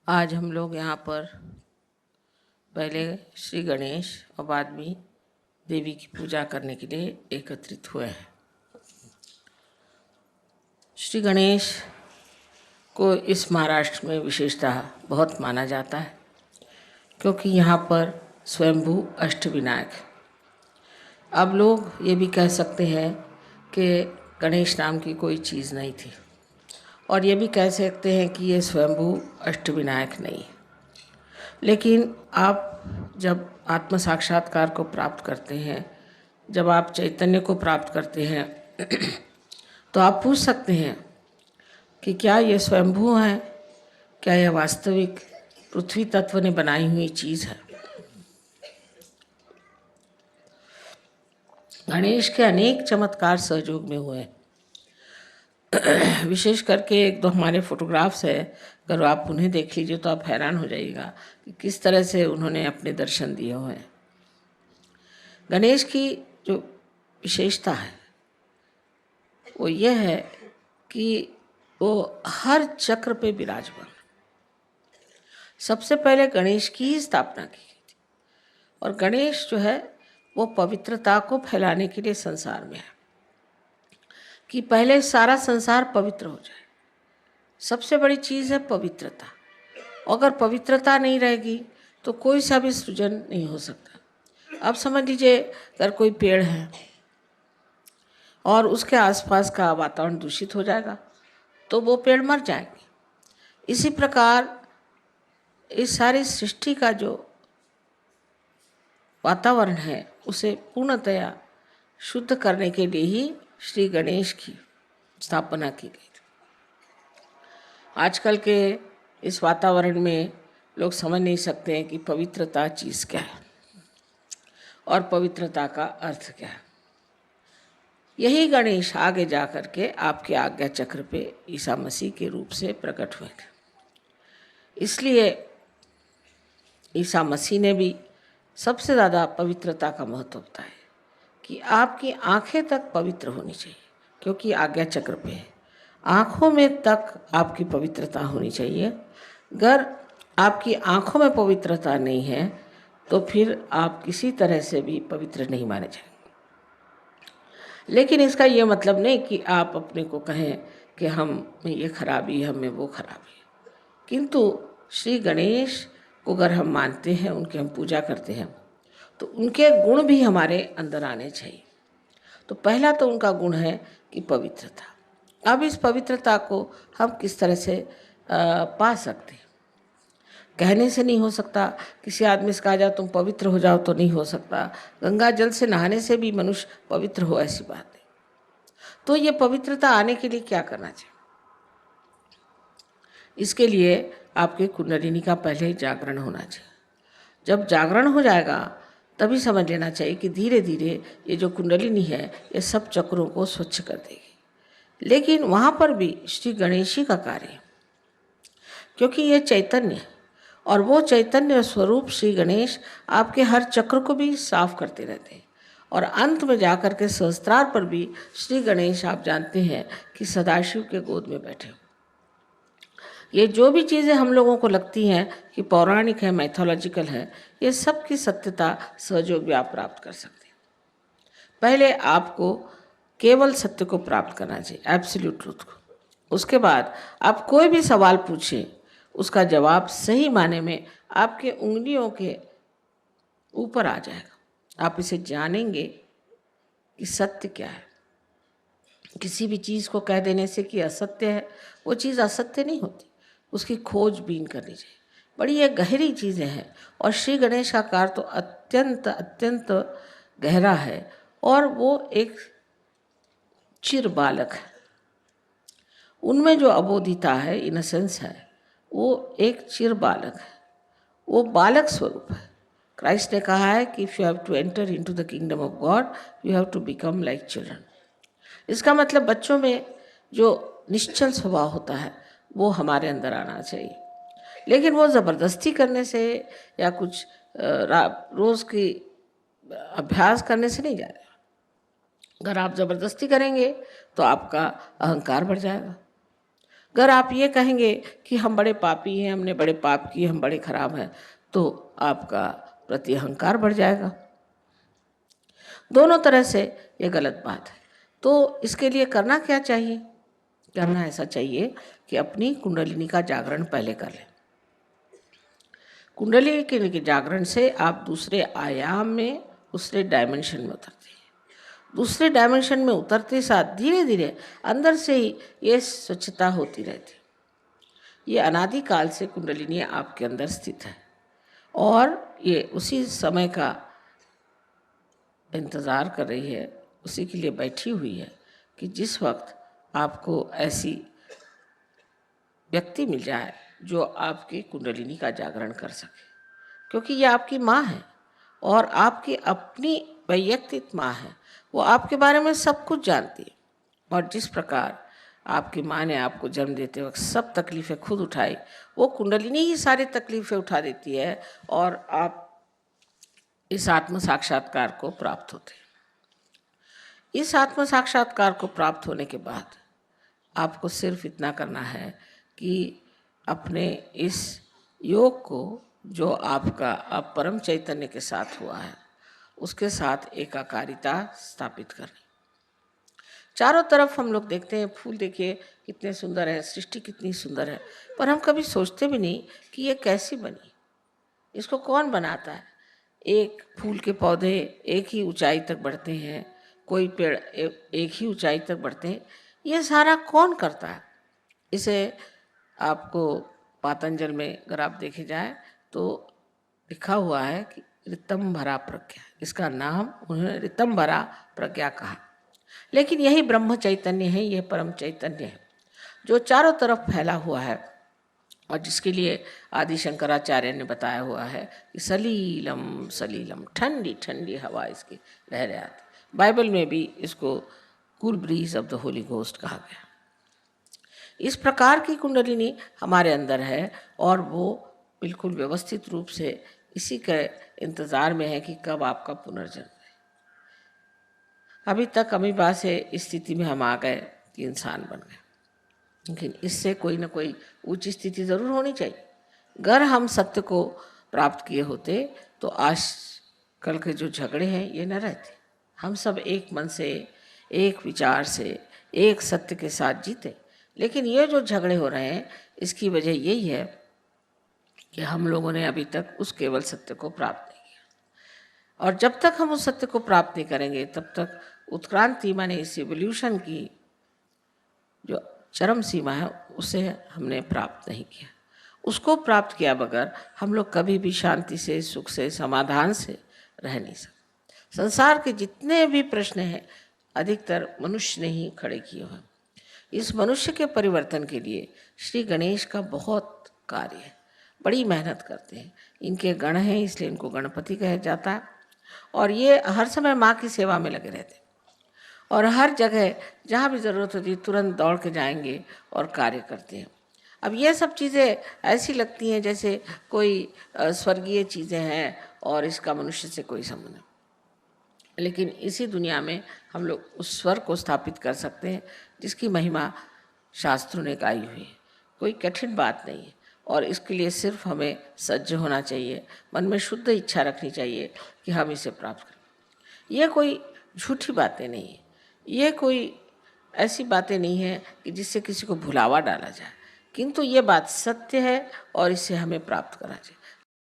आज हम लोग यहाँ पर पहले श्री गणेश और बाद में देवी की पूजा करने के लिए एकत्रित हुए हैं। श्री गणेश को इस महाराष्ट्र में विशेषतः बहुत माना जाता है, क्योंकि यहाँ पर स्वयंभू अष्टविनायक है। अब लोग ये भी कह सकते हैं कि गणेश नाम की कोई चीज़ नहीं थी, और ये भी कह सकते हैं कि ये स्वयंभू अष्टविनायक नहीं है। लेकिन आप जब आत्म साक्षात्कार को प्राप्त करते हैं, जब आप चैतन्य को प्राप्त करते हैं तो आप पूछ सकते हैं कि क्या ये स्वयंभू है, क्या यह वास्तविक पृथ्वी तत्व ने बनाई हुई चीज़ है। गणेश के अनेक चमत्कार सहयोग में हुए हैं। विशेष करके एक दो हमारे फोटोग्राफ्स है, अगर आप उन्हें देख लीजिए तो आप हैरान हो जाइएगा कि किस तरह से उन्होंने अपने दर्शन दिए हुए हैं। गणेश की जो विशेषता है वो यह है कि वो हर चक्र पे विराजमान। सबसे पहले गणेश की ही स्थापना की गई थी, और गणेश जो है वो पवित्रता को फैलाने के लिए संसार में है, कि पहले सारा संसार पवित्र हो जाए। सबसे बड़ी चीज़ है पवित्रता। अगर पवित्रता नहीं रहेगी तो कोई सा भी सृजन नहीं हो सकता। अब समझ लीजिए, अगर कोई पेड़ है और उसके आसपास का वातावरण दूषित हो जाएगा तो वो पेड़ मर जाएंगे। इसी प्रकार इस सारी सृष्टि का जो वातावरण है उसे पूर्णतया शुद्ध करने के लिए ही श्री गणेश की स्थापना की गई थी। आजकल के इस वातावरण में लोग समझ नहीं सकते हैं कि पवित्रता चीज़ क्या है और पवित्रता का अर्थ क्या है। यही गणेश आगे जा कर के आपके आज्ञा चक्र पे ईसा मसीह के रूप से प्रकट हुए थे। इसलिए ईसा मसीह ने भी सबसे ज़्यादा पवित्रता का महत्व बताया कि आपकी आंखें तक पवित्र होनी चाहिए, क्योंकि आज्ञा चक्र पे है। आँखों में तक आपकी पवित्रता होनी चाहिए। अगर आपकी आँखों में पवित्रता नहीं है तो फिर आप किसी तरह से भी पवित्र नहीं माने जाएंगे। लेकिन इसका ये मतलब नहीं कि आप अपने को कहें कि हम में ये खराबी है, हमें वो खराबी है। किंतु श्री गणेश को अगर हम मानते हैं, उनकी हम पूजा करते हैं, तो उनके गुण भी हमारे अंदर आने चाहिए। तो पहला तो उनका गुण है कि पवित्रता। अब इस पवित्रता को हम किस तरह से पा सकते हैं? कहने से नहीं हो सकता। किसी आदमी से कहा जाए तुम पवित्र हो जाओ तो नहीं हो सकता। गंगा जल से नहाने से भी मनुष्य पवित्र हो, ऐसी बात नहीं। तो ये पवित्रता आने के लिए क्या करना चाहिए? इसके लिए आपके कुंडलिनी का पहले जागरण होना चाहिए। जब जागरण हो जाएगा तभी समझ लेना चाहिए कि धीरे धीरे ये जो कुंडलिनी है ये सब चक्रों को स्वच्छ कर देगी। लेकिन वहाँ पर भी श्री गणेश ही का कार्य है, क्योंकि ये चैतन्य है, और वो चैतन्य स्वरूप श्री गणेश आपके हर चक्र को भी साफ करते रहते हैं। और अंत में जाकर के सहस्त्रार पर भी श्री गणेश आप जानते हैं कि सदाशिव के गोद में बैठे हो। ये जो भी चीज़ें हम लोगों को लगती हैं कि पौराणिक है, मैथोलॉजिकल है, ये सब की सत्यता सहयोग भी आप प्राप्त कर सकते हैं। पहले आपको केवल सत्य को प्राप्त करना चाहिए, एब्सोल्यूट ट्रूथ को। उसके बाद आप कोई भी सवाल पूछें, उसका जवाब सही माने में आपके उंगलियों के ऊपर आ जाएगा। आप इसे जानेंगे कि सत्य क्या है। किसी भी चीज़ को कह देने से कि असत्य है, वो चीज़ असत्य नहीं होती। उसकी खोजबीन करनी चाहिए। बड़ी ये गहरी चीज़ें हैं, और श्री गणेश का कार्य तो अत्यंत अत्यंत गहरा है। और वो एक चिर बालक है। उनमें जो अबोधिता है, इनोसेंस है, वो एक चिर बालक है। वो बालक स्वरूप है। क्राइस्ट ने कहा है कि if you have to enter into the kingdom of God you have to become like children. इसका मतलब बच्चों में जो निश्चल स्वभाव होता है वो हमारे अंदर आना चाहिए। लेकिन वो ज़बरदस्ती करने से या कुछ रोज़ की अभ्यास करने से नहीं जाएगा। अगर आप ज़बरदस्ती करेंगे तो आपका अहंकार बढ़ जाएगा। अगर आप ये कहेंगे कि हम बड़े पापी हैं, हमने बड़े पाप किए, हम बड़े खराब हैं, तो आपका प्रति अहंकार बढ़ जाएगा। दोनों तरह से ये गलत बात है। तो इसके लिए करना क्या चाहिए? करना ऐसा चाहिए कि अपनी कुंडलिनी का जागरण पहले कर लें। कुंडली के जागरण से आप दूसरे आयाम में, दूसरे डायमेंशन में उतरते हैं। दूसरे डायमेंशन में उतरते साथ धीरे धीरे अंदर से ही ये स्वच्छता होती रहती है। ये अनादिकाल से कुंडलिनी आपके अंदर स्थित है और ये उसी समय का इंतज़ार कर रही है, उसी के लिए बैठी हुई है कि जिस वक्त आपको ऐसी व्यक्ति मिल जाए जो आपकी कुंडलिनी का जागरण कर सके, क्योंकि ये आपकी माँ है और आपकी अपनी वैयक्तिक माँ है। वो आपके बारे में सब कुछ जानती है और जिस प्रकार आपकी माँ ने आपको जन्म देते वक्त सब तकलीफ़ें खुद उठाई, वो कुंडलिनी ही सारी तकलीफ़ें उठा देती है और आप इस आत्म साक्षात्कार को प्राप्त होते हैं। इस आत्म साक्षात्कार को प्राप्त होने के बाद आपको सिर्फ इतना करना है कि अपने इस योग को जो आपका अब परम चैतन्य के साथ हुआ है, उसके साथ एकाकारिता स्थापित करनी। चारों तरफ हम लोग देखते हैं, फूल देखिए कितने सुंदर है, सृष्टि कितनी सुंदर है, पर हम कभी सोचते भी नहीं कि ये कैसी बनी, इसको कौन बनाता है। एक फूल के पौधे एक ही ऊंचाई तक बढ़ते हैं, कोई पेड़ एक ही ऊंचाई तक बढ़ते हैं, ये सारा कौन करता है? इसे आपको पातंजल में अगर आप देखे जाए तो लिखा हुआ है कि ऋतंभरा प्रज्ञा, इसका नाम उन्होंने ऋतंभरा प्रज्ञा कहा। लेकिन यही ब्रह्म चैतन्य है, यह परम चैतन्य है जो चारों तरफ फैला हुआ है और जिसके लिए आदि शंकराचार्य ने बताया हुआ है कि सलीलम सलीलम, ठंडी ठंडी हवा इसकी लहरें आती। बाइबल में भी इसको cool bridge of the Holi ghost कहा गया। इस प्रकार की कुंडलिनी हमारे अंदर है और वो बिल्कुल व्यवस्थित रूप से इसी के इंतज़ार में है कि कब आपका पुनर्जन्म है। अभी तक अमीबा से इस स्थिति में हम आ गए कि इंसान बन गए, लेकिन इससे कोई ना कोई ऊंची स्थिति ज़रूर होनी चाहिए। अगर हम सत्य को प्राप्त किए होते तो आज कल के जो झगड़े हैं ये न रहते। हम सब एक मन से, एक विचार से, एक सत्य के साथ जीते। लेकिन ये जो झगड़े हो रहे हैं इसकी वजह यही है कि हम लोगों ने अभी तक उस केवल सत्य को प्राप्त नहीं किया, और जब तक हम उस सत्य को प्राप्त नहीं करेंगे तब तक उत्क्रांति माने इस इवोल्यूशन की जो चरम सीमा है उसे हमने प्राप्त नहीं किया। उसको प्राप्त किया बगैर हम लोग कभी भी शांति से, सुख से, समाधान से रह नहीं सकते। संसार के जितने भी प्रश्न हैं अधिकतर मनुष्य ने ही खड़े किए हैं। इस मनुष्य के परिवर्तन के लिए श्री गणेश का बहुत कार्य है, बड़ी मेहनत करते हैं। इनके गण हैं इसलिए इनको गणपति कहा जाता है और ये हर समय माँ की सेवा में लगे रहते हैं और हर जगह जहाँ भी ज़रूरत होती है तुरंत दौड़ के जाएंगे और कार्य करते हैं। अब ये सब चीज़ें ऐसी लगती हैं जैसे कोई स्वर्गीय चीज़ें हैं और इसका मनुष्य से कोई संबंध नहीं, लेकिन इसी दुनिया में हम लोग उस स्वर को स्थापित कर सकते हैं जिसकी महिमा शास्त्रों ने गाई हुई है। कोई कठिन बात नहीं है और इसके लिए सिर्फ हमें सज्ज होना चाहिए, मन में शुद्ध इच्छा रखनी चाहिए कि हम इसे प्राप्त करें। ये कोई झूठी बातें नहीं है, ये कोई ऐसी बातें नहीं है कि जिससे किसी को भुलावा डाला जाए, किंतु ये बात सत्य है और इसे हमें प्राप्त करना चाहिए।